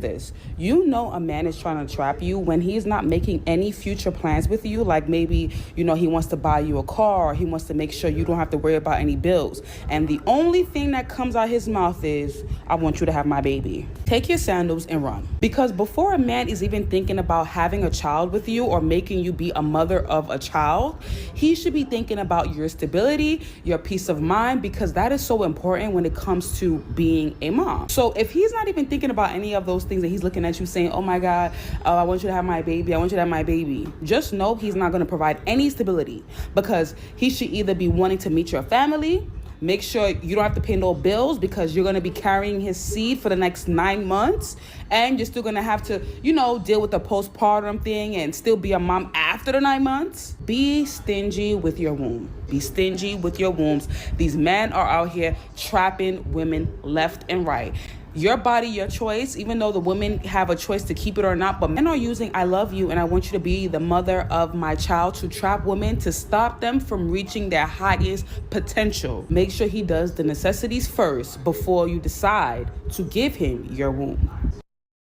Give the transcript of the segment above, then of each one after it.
this. You know a man is trying to trap you when he's not making any future plans with you. Like maybe, you know, he wants to buy you a car, or he wants to make sure you don't have to worry about any bills. And the only thing that comes out his mouth is, I want you to have my baby. Take your sandals and run. Because before a man is even thinking about having a child with you or making you be a mother of a child, he should be thinking about your stability, your peace of mind, because that is so important when it comes to being a mom. So if he's not even thinking about any of those things and he's looking at you saying, oh my God, I want you to have my baby, I want you to have my baby, just know he's not going to provide any stability, because he should either be wanting to meet your family, make sure you don't have to pay no bills because you're going to be carrying his seed for the next 9 months, and you're still going to have to, you know, deal with the postpartum thing and still be a mom after the 9 months. Be stingy with your womb. Be stingy with your wombs. These men are out here trapping women left and right. Your body, your choice, even though the women have a choice to keep it or not, but men are using I love you and I want you to be the mother of my child to trap women, to stop them from reaching their highest potential. Make sure he does the necessities first before you decide to give him your womb.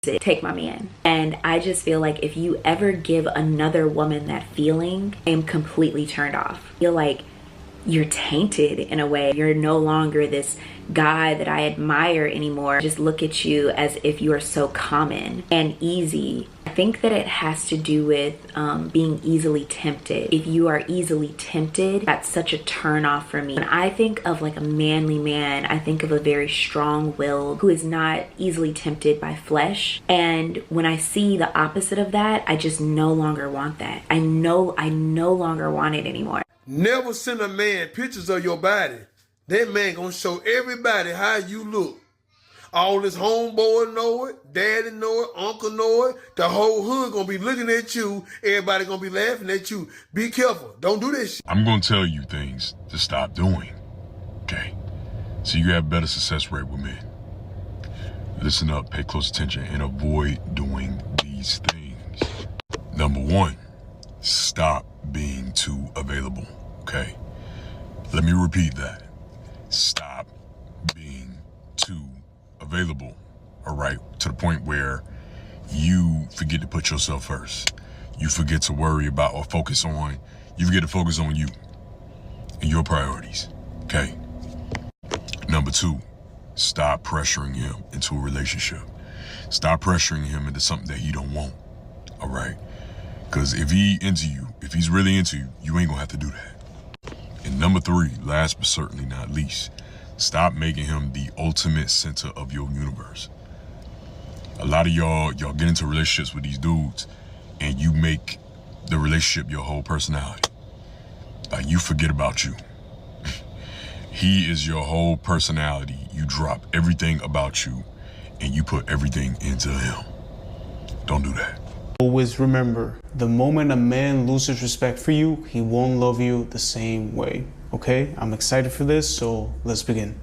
Take my man. And I just feel like if you ever give another woman that feeling, I am completely turned off. I feel like you're tainted in a way. You're no longer this guy that I admire anymore. Just look at you as if you are so common and easy. I think that it has to do with being easily tempted. If you are easily tempted, that's such a turn off for me. When I think of like a manly man, I think of a very strong-willed who is not easily tempted by flesh. And when I see the opposite of that, I just no longer want that. I no longer want it anymore. Never send a man pictures of your body. That man gonna show everybody how you look. All his homeboy know it, daddy know it, uncle know it. The whole hood gonna be looking at you. Everybody gonna be laughing at you. Be careful. Don't do this shit. I'm gonna tell you things to stop doing, okay? So you have better success rate with men. Listen up, pay close attention, and avoid doing these things. Number one, stop being too available, okay? Let me repeat that. Stop being too available, all right? To the point where you forget to put yourself first. You forget to worry about or focus on, you forget to focus on you and your priorities, okay? Number two, stop pressuring him into a relationship. Stop pressuring him into something that he don't want, all right? Because if he into you, if he's really into you, you ain't gonna have to do that. And number three, last but certainly not least, stop making him the ultimate center of your universe. A lot of y'all get into relationships with these dudes and you make the relationship your whole personality. Like, you forget about you. He is your whole personality. You drop everything about you and you put everything into him. Don't do that. Always remember, the moment a man loses respect for you, he won't love you the same way, okay? I'm excited for this, so let's begin.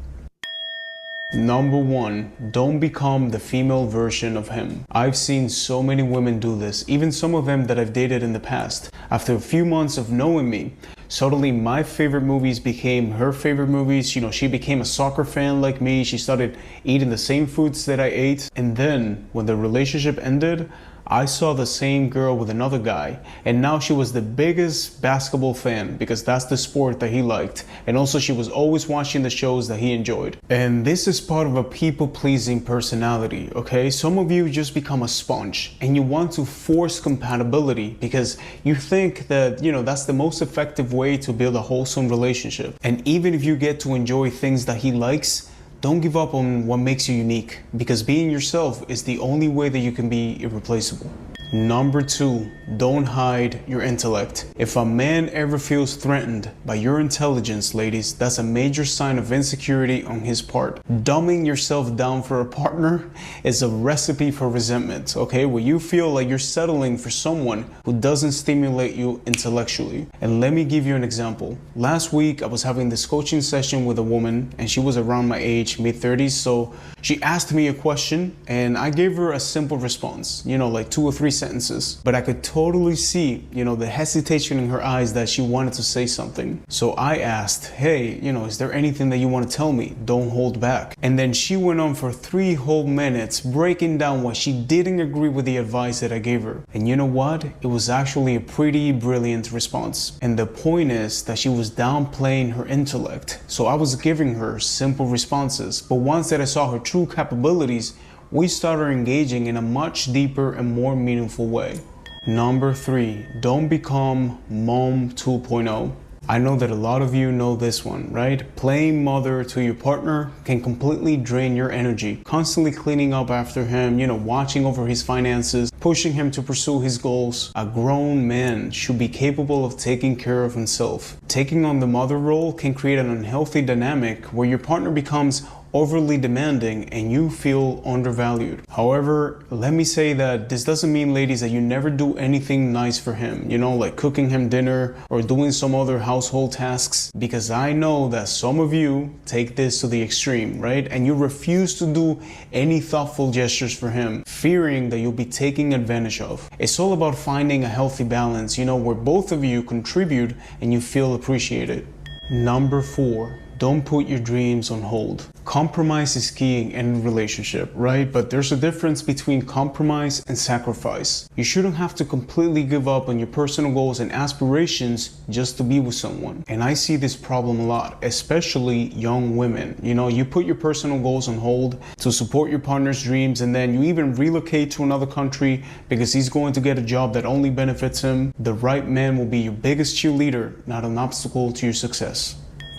Number one, don't become the female version of him. I've seen so many women do this, even some of them that I've dated in the past. After a few months of knowing me, suddenly my favorite movies became her favorite movies. You know, she became a soccer fan like me. She started eating the same foods that I ate. And then when the relationship ended, I saw the same girl with another guy, and now she was the biggest basketball fan because that's the sport that he liked, and also she was always watching the shows that he enjoyed. And this is part of a people-pleasing personality, okay? Some of you just become a sponge and you want to force compatibility because you think that, you know, that's the most effective way to build a wholesome relationship. And even if you get to enjoy things that he likes, don't give up on what makes you unique, because being yourself is the only way that you can be irreplaceable. Number two, don't hide your intellect. If a man ever feels threatened by your intelligence, ladies, that's a major sign of insecurity on his part. Dumbing yourself down for a partner is a recipe for resentment, okay? Where you feel like you're settling for someone who doesn't stimulate you intellectually. And let me give you an example. Last week, I was having this coaching session with a woman, and she was around my age, mid-30s, so she asked me a question, and I gave her a simple response, you know, like 2 or 3 sentences, but I could totally see, the hesitation in her eyes that she wanted to say something. So I asked, hey, is there anything that you want to tell me? Don't hold back. And then she went on for 3 whole minutes breaking down why she didn't agree with the advice that I gave her. And you know what? It was actually a pretty brilliant response. And the point is that she was downplaying her intellect. So I was giving her simple responses, but once that I saw her true capabilities, we started engaging in a much deeper and more meaningful way. Number 3, don't become mom 2.0. I know that a lot of you know this one, right? Playing mother to your partner can completely drain your energy. Constantly cleaning up after him, watching over his finances, pushing him to pursue his goals. A grown man should be capable of taking care of himself. Taking on the mother role can create an unhealthy dynamic where your partner becomes overly demanding and you feel undervalued. However, let me say that this doesn't mean, ladies, that you never do anything nice for him, like cooking him dinner or doing some other household tasks, because I know that some of you take this to the extreme, right? And you refuse to do any thoughtful gestures for him, fearing that you'll be taken advantage of. It's all about finding a healthy balance, where both of you contribute and you feel appreciated. Number 4, don't put your dreams on hold. Compromise is key in any relationship, right? But there's a difference between compromise and sacrifice. You shouldn't have to completely give up on your personal goals and aspirations just to be with someone. And I see this problem a lot, especially young women. You put your personal goals on hold to support your partner's dreams, and then you even relocate to another country because he's going to get a job that only benefits him. The right man will be your biggest cheerleader, not an obstacle to your success.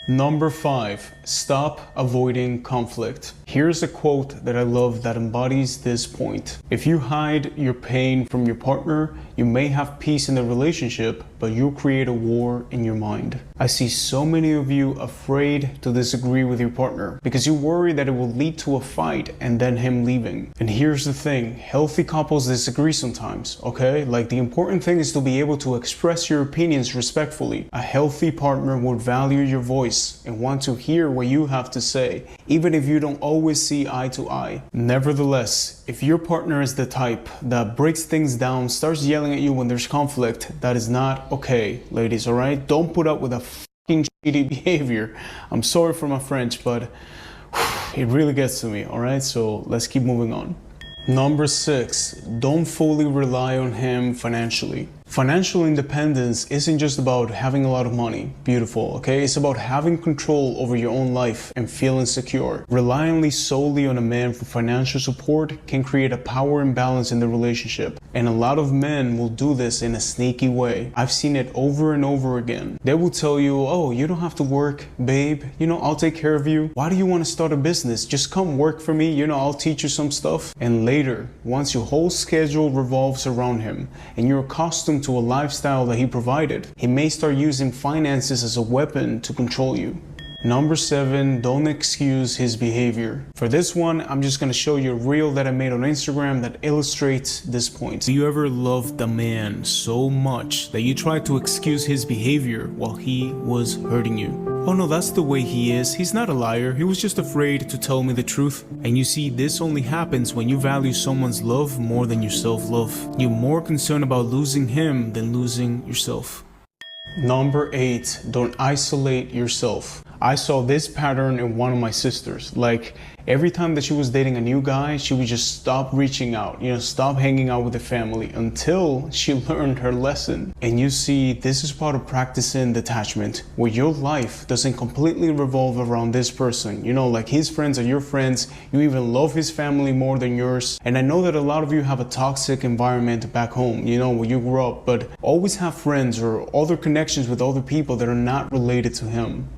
Number 5, stop avoiding conflict. Here's a quote that I love that embodies this point. If you hide your pain from your partner, you may have peace in the relationship, but you'll create a war in your mind. I see so many of you afraid to disagree with your partner because you worry that it will lead to a fight and then him leaving. And here's the thing, healthy couples disagree sometimes, okay? Like, the important thing is to be able to express your opinions respectfully. A healthy partner would value your voice and want to hear what you have to say, even if you don't always see eye to eye. Nevertheless, if your partner is the type that breaks things down, starts yelling at you when there's conflict, that is not okay, ladies, all right? Don't put up with a fucking shitty behavior. I'm sorry for my French, but it really gets to me, all right? So let's keep moving on. Number 6, don't fully rely on him financially. Financial independence isn't just about having a lot of money, beautiful, okay? It's about having control over your own life and feeling secure. Relying solely on a man for financial support can create a power imbalance in the relationship. And a lot of men will do this in a sneaky way. I've seen it over and over again. They will tell you, oh, you don't have to work, babe. I'll take care of you. Why do you want to start a business? Just come work for me. I'll teach you some stuff. And later, once your whole schedule revolves around him and you're accustomed to a lifestyle that he provided, he may start using finances as a weapon to control you. Number 7, don't excuse his behavior. For this one, I'm just gonna show you a reel that I made on Instagram that illustrates this point. Do you ever love the man so much that you try to excuse his behavior while he was hurting you? Oh no, that's the way he is. He's not a liar. He was just afraid to tell me the truth. And you see, this only happens when you value someone's love more than your self-love. You're more concerned about losing him than losing yourself. Number 8, don't isolate yourself. I saw this pattern in one of my sisters. Like, every time that she was dating a new guy, she would just stop reaching out, stop hanging out with the family until she learned her lesson. And you see, this is part of practicing detachment, where your life doesn't completely revolve around this person. Like, his friends are your friends. You even love his family more than yours. And I know that a lot of you have a toxic environment back home, where you grew up, but always have friends or other connections with other people that are not related to him.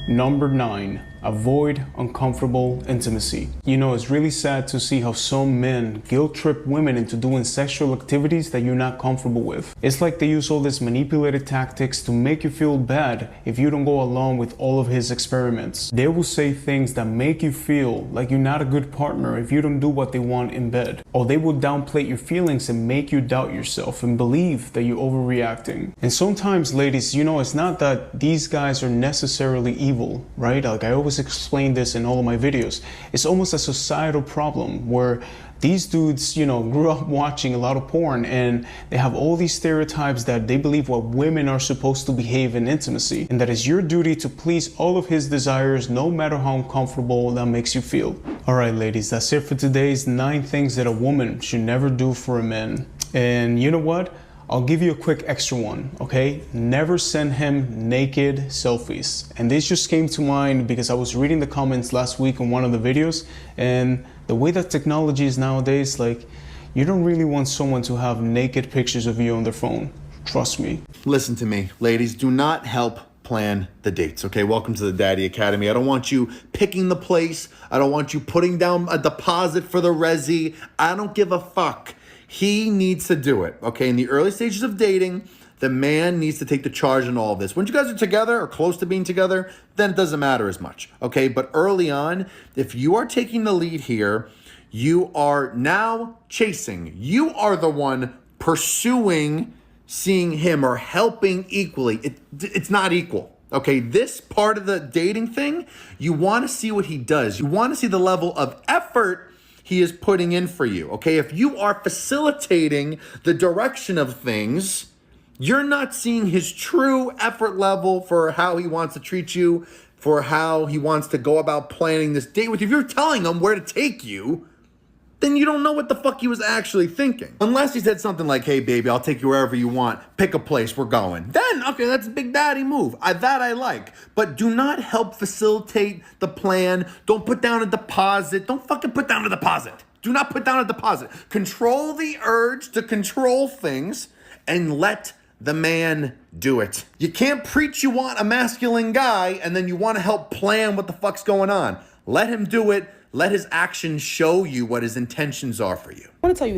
Number 9, avoid uncomfortable intimacy. It's really sad to see how some men guilt trip women into doing sexual activities that you're not comfortable with. It's like they use all these manipulated tactics to make you feel bad if you don't go along with all of his experiments. They will say things that make you feel like you're not a good partner if you don't do what they want in bed. Or they will downplay your feelings and make you doubt yourself and believe that you're overreacting. And sometimes, ladies, it's not that these guys are necessarily evil, right? Like, I always always explain this in all of my videos. It's almost a societal problem where these dudes, you know, grew up watching a lot of porn and they have all these stereotypes that they believe what women are supposed to behave in intimacy, and that it's your duty to please all of his desires no matter how uncomfortable that makes you feel. Alright ladies, that's it for today's 9 things that a woman should never do for a man. And you know what? I'll give you a quick extra one, okay? Never send him naked selfies. And this just came to mind because I was reading the comments last week on one of the videos, and the way that technology is nowadays, like, you don't really want someone to have naked pictures of you on their phone. Trust me. Listen to me, ladies, do not help plan the dates, okay? Welcome to the Daddy Academy. I don't want you picking the place. I don't want you putting down a deposit for the resi. I don't give a fuck. He needs to do it, okay? In the early stages of dating, the man needs to take the charge in all of this. When you guys are together or close to being together, then it doesn't matter as much, okay? But early on, if you are taking the lead here, you are now chasing. You are the one pursuing seeing him or helping equally. It's not equal, okay? This part of the dating thing, you want to see what he does. You want to see the level of effort he is putting in for you, okay? If you are facilitating the direction of things, you're not seeing his true effort level for how he wants to treat you, for how he wants to go about planning this date with you. If you're telling him where to take you, then you don't know what the fuck he was actually thinking. Unless he said something like, hey baby, I'll take you wherever you want, pick a place, we're going. Then, okay, that's a big daddy move. That I like. But do not help facilitate the plan. Don't put down a deposit. Don't fucking put down a deposit. Do not put down a deposit. Control the urge to control things and let the man do it. You can't preach you want a masculine guy and then you want to help plan what the fuck's going on. Let him do it. Let his actions show you what his intentions are for you. I want to tell you